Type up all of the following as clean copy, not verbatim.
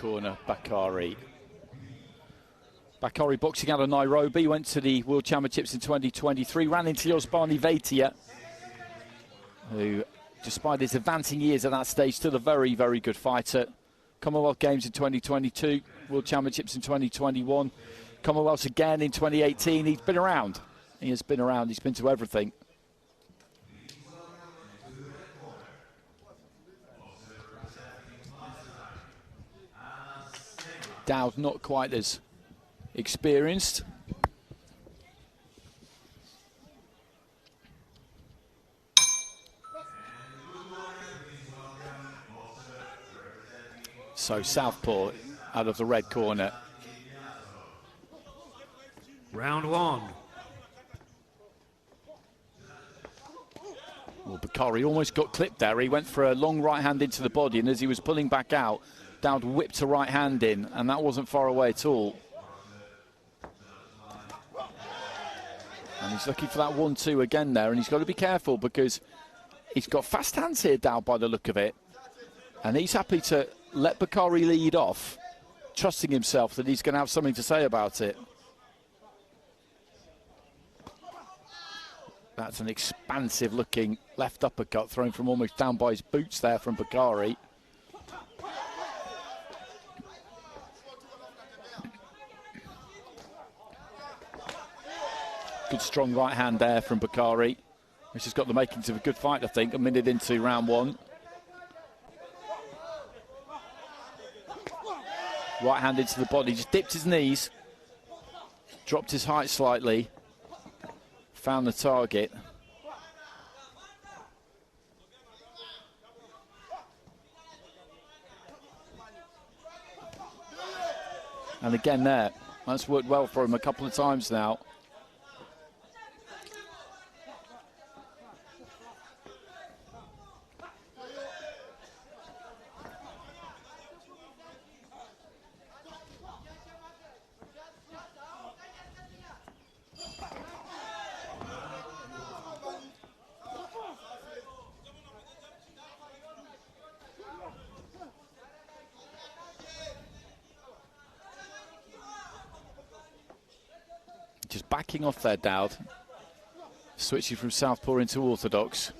corner, Bakari. Bakari boxing out of Nairobi, went to the World Championships in 2023, ran into Zekerya, who, despite his advancing years at that stage, still a very, very good fighter. Commonwealth Games in 2022, World Championships in 2021, Commonwealths again in 2018. He's been around. He has been around. He's been to everything. Dawd not quite as experienced. So southpaw out of the red corner. Round one. Well, Bakari almost got clipped there. He went for a long right hand into the body, and as he was pulling back out, Dawd whipped a right hand in, and that wasn't far away at all. And he's looking for that 1-2 again there, and he's got to be careful because he's got fast hands here, Dawd, by the look of it. And he's happy to let Bakari lead off, trusting himself that he's going to have something to say about it. That's an expansive looking left uppercut thrown from almost down by his boots there from Bakari. Good strong right hand there from Bakari, which has got the makings of a good fight, I think, a minute into round one. Right hand into the body, just dipped his knees, dropped his height slightly, found the target. And again there, that's worked well for him a couple of times now. Just backing off there, Dawd. Switching from southpaw into orthodox.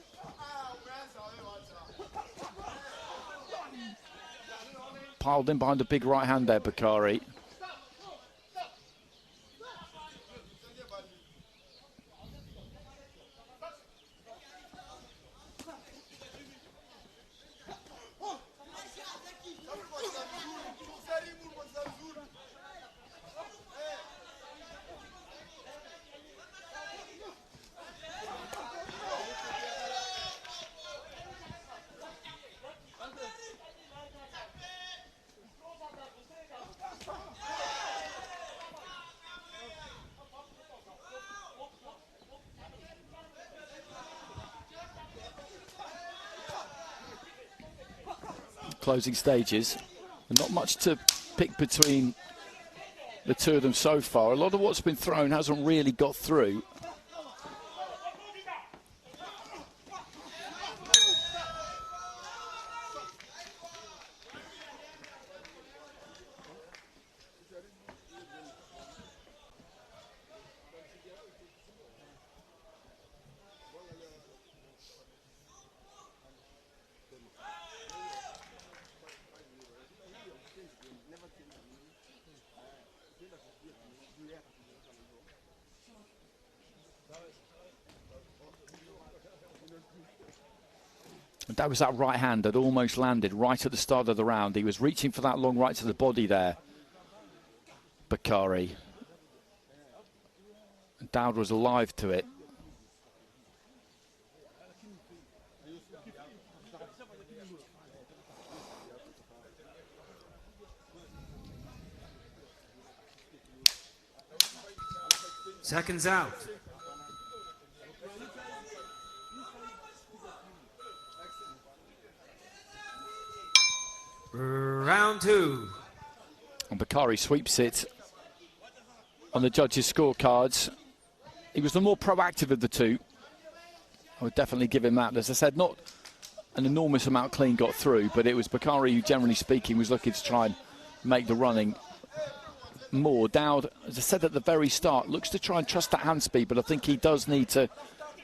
Piled in behind a big right hand there, Bakari. Closing stages, and not much to pick between the two of them so far. A lot of what's been thrown hasn't really got through. That was that right hand that almost landed right at the start of the round. He was reaching for that long right to the body there, Bakari. Dawd was alive to it. Seconds out. Round two. And Bakari sweeps it on the judges' scorecards. He was the more proactive of the two. I would definitely give him that. As I said, not an enormous amount clean got through, but it was Bakari who, generally speaking, was looking to try and make the running more. Dawd, as I said at the very start, looks to try and trust that hand speed, but I think he does need to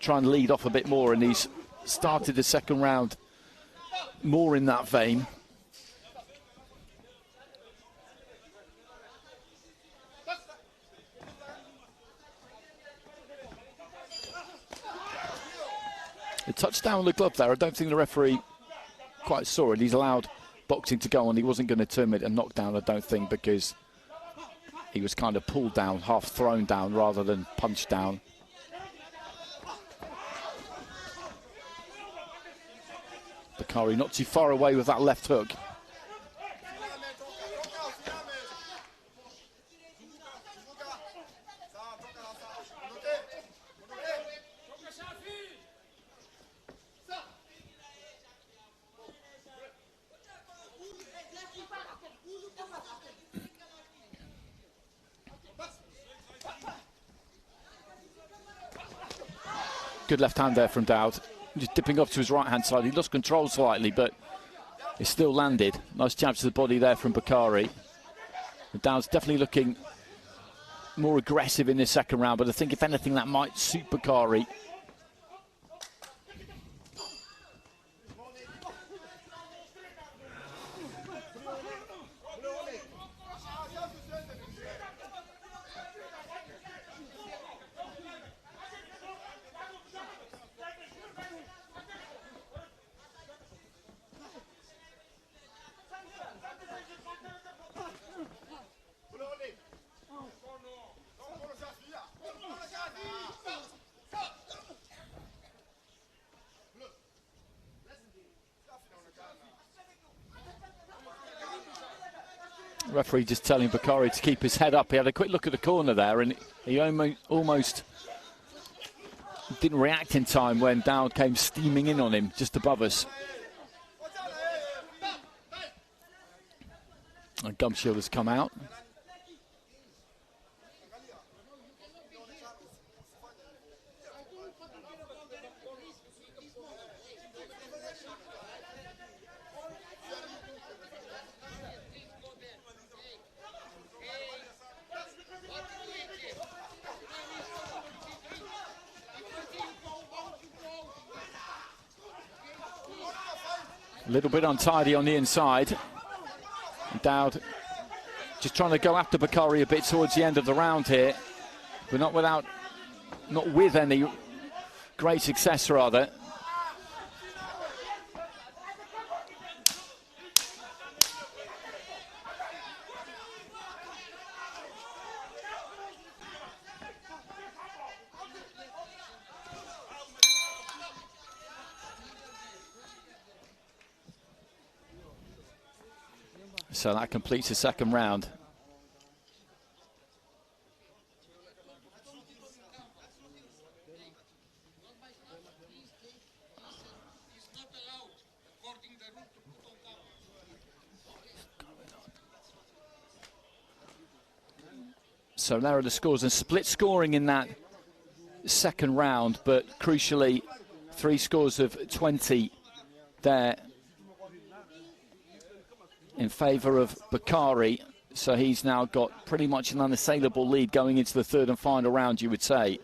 try and lead off a bit more, and he's started the second round more in that vein. The touchdown on the glove there, I don't think the referee quite saw it. He's allowed boxing to go on. He wasn't going to term it a knockdown, I don't think, because he was kind of pulled down, half thrown down rather than punched down. Bakari not too far away with that left hook. Good left hand there from Dawd. Just dipping off to his right hand side. He lost control slightly, but it still landed. Nice jab to the body there from Bakari. Dawd's definitely looking more aggressive in this second round, but I think if anything that might suit Bakari. Referee just telling Bakari to keep his head up. He had a quick look at the corner there, and he almost didn't react in time when Dawd came steaming in on him just above us. And gum shield has come out. A little bit untidy on the inside. Dawd just trying to go after Bakari a bit towards the end of the round here, but not with any great success rather. So that completes the second round. So there are the scores, and split scoring in that second round, but crucially 3 scores of 20 there in favour of Bakari, so he's now got pretty much an unassailable lead going into the third and final round, you would say.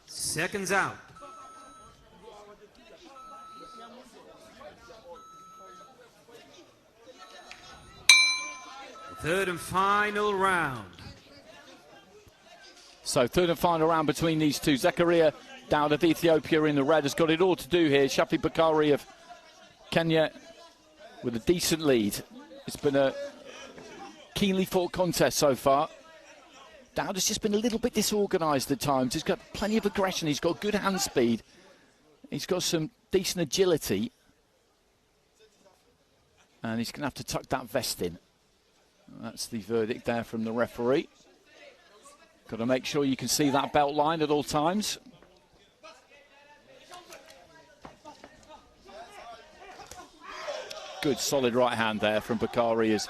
Seconds out. Third and final round. So third and final round between these two. Zekerya, Dawd of Ethiopia in the red, has got it all to do here. Shaffi Bakari of Kenya with a decent lead. It's been a keenly fought contest so far. Dawd has just been a little bit disorganised at times. He's got plenty of aggression. He's got good hand speed. He's got some decent agility. And he's going to have to tuck that vest in. That's the verdict there from the referee. Got to make sure you can see that belt line at all times. Good solid right hand there from Bakari as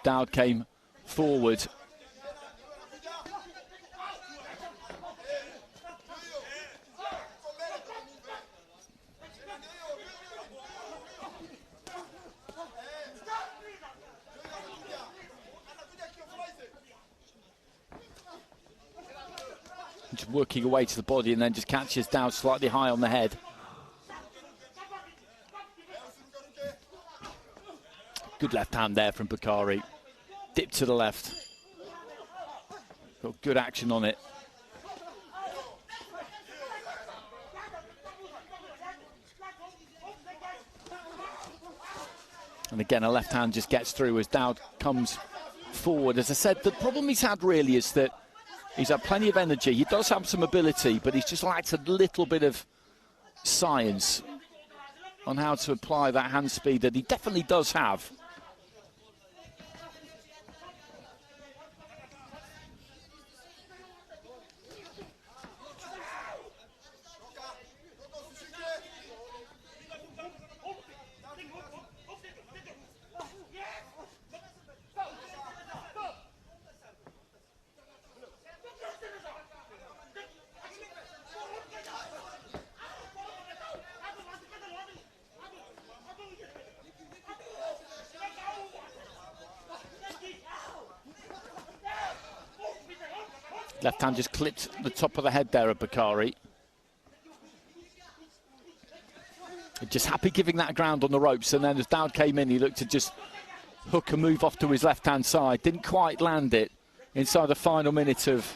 Dawd came forward. Just working away to the body and then just catches Dawd slightly high on the head. Good left hand there from Bakari. Dip to the left. Got good action on it. And again, a left hand just gets through as Dawd comes forward. As I said, the problem he's had really is that he's had plenty of energy. He does have some ability, but he's just lacked a little bit of science on how to apply that hand speed that he definitely does have. Left hand just clipped the top of the head there of Bakari. Just happy giving that ground on the ropes, and then as Dawd came in, he looked to just hook and move off to his left-hand side. Didn't quite land it inside the final minute of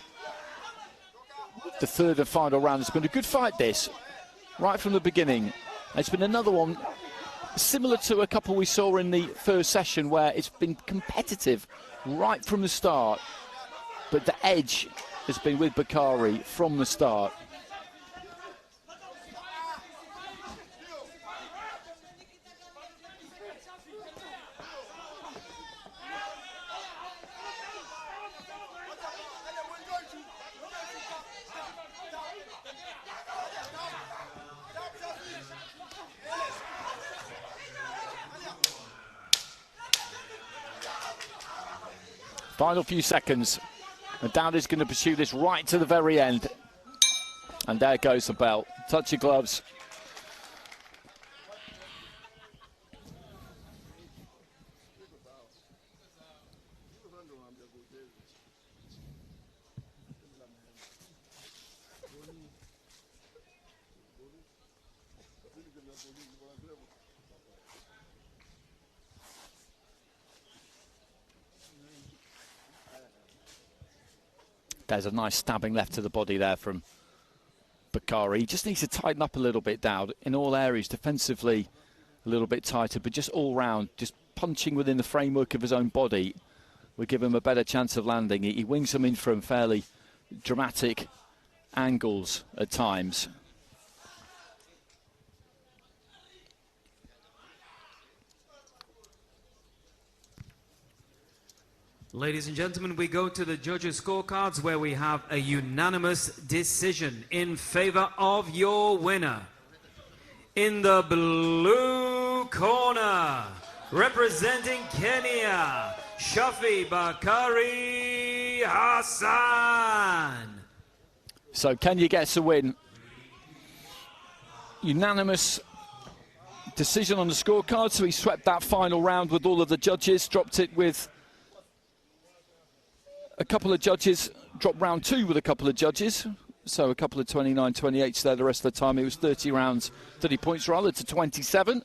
the third and final round. It's been a good fight, this, right from the beginning. It's been another one similar to a couple we saw in the first session where it's been competitive right from the start, but the edge has been with Bakari from the start. Final few seconds. And Dawd is going to pursue this right to the very end. And there goes the bell. Touch your gloves. There's a nice stabbing left to the body there from Bakari. He just needs to tighten up a little bit, Dawd, in all areas. Defensively, a little bit tighter, but just all round, just punching within the framework of his own body will give him a better chance of landing. He wings them in from fairly dramatic angles at times. Ladies and gentlemen, we go to the judges' scorecards where we have a unanimous decision in favor of your winner. In the blue corner, representing Kenya, Shaffi Bakari Hassan. So Kenya gets a win. Unanimous decision on the scorecard, so he swept that final round with all of the judges, dropped it with a couple of judges, dropped round two with a couple of judges, so a couple of 29-28s there the rest of the time. It was 30 rounds, 30 points rather, to 27.